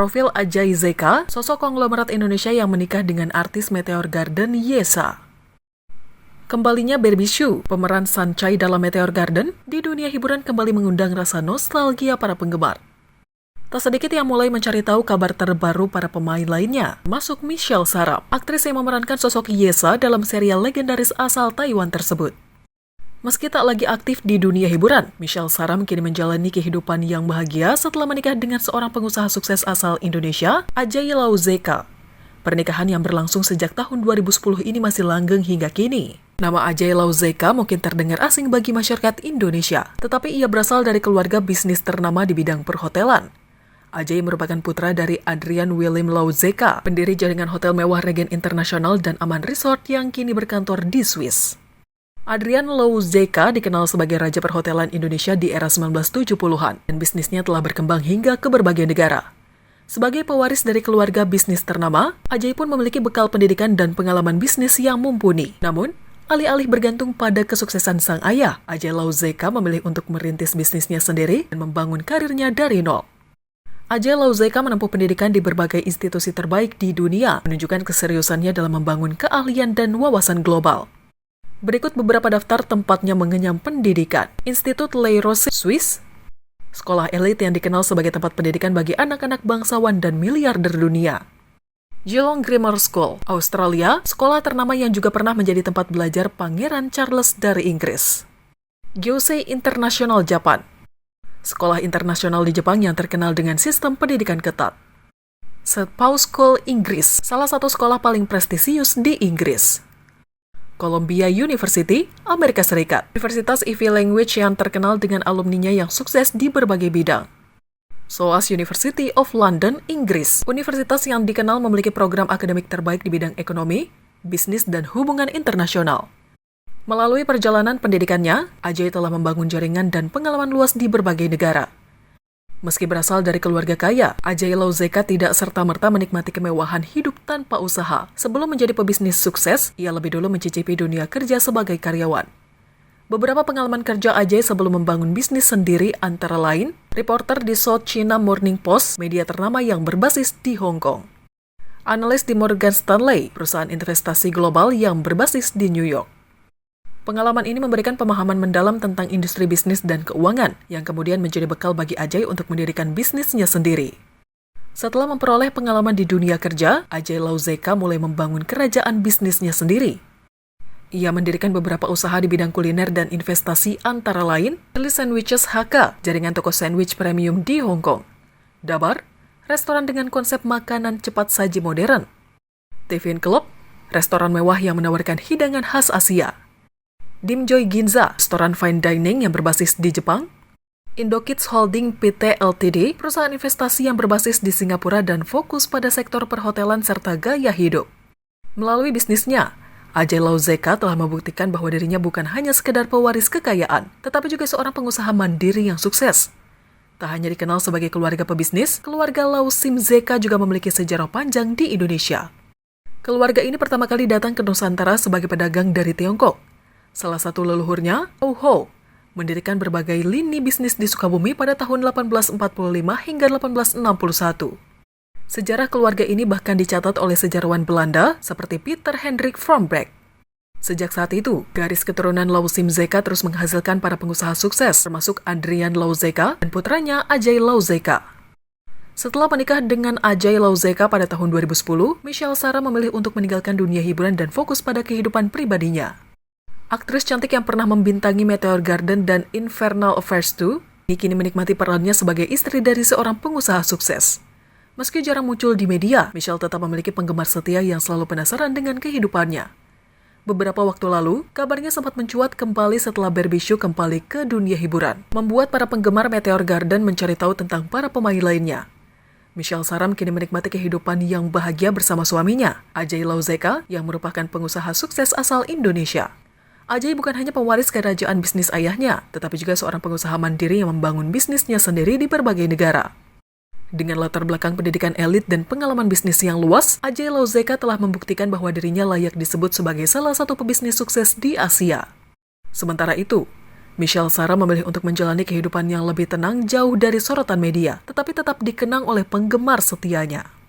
Profil Ajay Zeka, sosok konglomerat Indonesia yang menikah dengan artis Meteor Garden Yesa. Kembalinya Barbie Hsu, pemeran Sunchai dalam Meteor Garden, di dunia hiburan kembali mengundang rasa nostalgia para penggemar. Tak sedikit yang mulai mencari tahu kabar terbaru para pemain lainnya, masuk Michelle Saram, aktris yang memerankan sosok Yesa dalam serial legendaris asal Taiwan tersebut. Meski tak lagi aktif di dunia hiburan, Michelle Saram kini menjalani kehidupan yang bahagia setelah menikah dengan seorang pengusaha sukses asal Indonesia, Ajay Lau Zeka. Pernikahan yang berlangsung sejak tahun 2010 ini masih langgeng hingga kini. Nama Ajay Lau Zeka mungkin terdengar asing bagi masyarakat Indonesia, tetapi ia berasal dari keluarga bisnis ternama di bidang perhotelan. Ajay merupakan putra dari Adrian William Lau Zeka, pendiri jaringan hotel mewah Regent International dan Aman Resort yang kini berkantor di Swiss. Adrian Lau Zeka dikenal sebagai raja perhotelan Indonesia di era 1970-an, dan bisnisnya telah berkembang hingga ke berbagai negara. Sebagai pewaris dari keluarga bisnis ternama, Ajay pun memiliki bekal pendidikan dan pengalaman bisnis yang mumpuni. Namun, alih-alih bergantung pada kesuksesan sang ayah, Ajay Lau Zeka memilih untuk merintis bisnisnya sendiri dan membangun karirnya dari nol. Ajay Lau Zeka menempuh pendidikan di berbagai institusi terbaik di dunia, menunjukkan keseriusannya dalam membangun keahlian dan wawasan global. Berikut beberapa daftar tempatnya mengenyam pendidikan. Institut Le Rose, Swiss, sekolah elit yang dikenal sebagai tempat pendidikan bagi anak-anak bangsawan dan miliarder dunia. Geelong Grammar School, Australia, sekolah ternama yang juga pernah menjadi tempat belajar Pangeran Charles dari Inggris. Gyosei International, Japan, sekolah internasional di Jepang yang terkenal dengan sistem pendidikan ketat. St. Paul's School, Inggris, salah satu sekolah paling prestisius di Inggris. Columbia University, Amerika Serikat, Universitas Ivy Language yang terkenal dengan alumninya yang sukses di berbagai bidang. SOAS University of London, Inggris, universitas yang dikenal memiliki program akademik terbaik di bidang ekonomi, bisnis, dan hubungan internasional. Melalui perjalanan pendidikannya, Ajay telah membangun jaringan dan pengalaman luas di berbagai negara. Meski berasal dari keluarga kaya, Ajay Lau Zeka tidak serta-merta menikmati kemewahan hidup tanpa usaha. Sebelum menjadi pebisnis sukses, ia lebih dulu mencicipi dunia kerja sebagai karyawan. Beberapa pengalaman kerja Ajay sebelum membangun bisnis sendiri antara lain, reporter di South China Morning Post, media ternama yang berbasis di Hong Kong. Analis di Morgan Stanley, perusahaan investasi global yang berbasis di New York. Pengalaman ini memberikan pemahaman mendalam tentang industri bisnis dan keuangan, yang kemudian menjadi bekal bagi Ajay untuk mendirikan bisnisnya sendiri. Setelah memperoleh pengalaman di dunia kerja, Ajay Lau Zeka mulai membangun kerajaan bisnisnya sendiri. Ia mendirikan beberapa usaha di bidang kuliner dan investasi antara lain, Daily Sandwiches HK, jaringan toko sandwich premium di Hong Kong. Dabar, restoran dengan konsep makanan cepat saji modern. Tiffin Club, restoran mewah yang menawarkan hidangan khas Asia. Dimjoy Ginza, restoran fine dining yang berbasis di Jepang. Indokids Holding PT Ltd, perusahaan investasi yang berbasis di Singapura dan fokus pada sektor perhotelan serta gaya hidup. Melalui bisnisnya, Ajay Lau Zeka telah membuktikan bahwa dirinya bukan hanya sekedar pewaris kekayaan, tetapi juga seorang pengusaha mandiri yang sukses. Tak hanya dikenal sebagai keluarga pebisnis, keluarga Lau Sim Zeka juga memiliki sejarah panjang di Indonesia. Keluarga ini pertama kali datang ke Nusantara sebagai pedagang dari Tiongkok. Salah satu leluhurnya, Lau Ho, mendirikan berbagai lini bisnis di Sukabumi pada tahun 1845 hingga 1861. Sejarah keluarga ini bahkan dicatat oleh sejarawan Belanda seperti Peter Hendrik Frombeck. Sejak saat itu, garis keturunan Lau Sim Zeka terus menghasilkan para pengusaha sukses, termasuk Adrian Lau Zeka dan putranya Ajay Lau Zeka. Setelah menikah dengan Ajay Lau Zeka pada tahun 2010, Michelle Saram memilih untuk meninggalkan dunia hiburan dan fokus pada kehidupan pribadinya. Aktris cantik yang pernah membintangi Meteor Garden dan Infernal Affairs 2, kini menikmati perannya sebagai istri dari seorang pengusaha sukses. Meski jarang muncul di media, Michelle tetap memiliki penggemar setia yang selalu penasaran dengan kehidupannya. Beberapa waktu lalu, kabarnya sempat mencuat kembali setelah Barbie Hsu kembali ke dunia hiburan, membuat para penggemar Meteor Garden mencari tahu tentang para pemain lainnya. Michelle Saram kini menikmati kehidupan yang bahagia bersama suaminya, Ajay Lau Zeka, yang merupakan pengusaha sukses asal Indonesia. Ajay bukan hanya pewaris kerajaan bisnis ayahnya, tetapi juga seorang pengusaha mandiri yang membangun bisnisnya sendiri di berbagai negara. Dengan latar belakang pendidikan elit dan pengalaman bisnis yang luas, Ajay Lau Zeka telah membuktikan bahwa dirinya layak disebut sebagai salah satu pebisnis sukses di Asia. Sementara itu, Michelle Sarah memilih untuk menjalani kehidupan yang lebih tenang jauh dari sorotan media, tetapi tetap dikenang oleh penggemar setianya.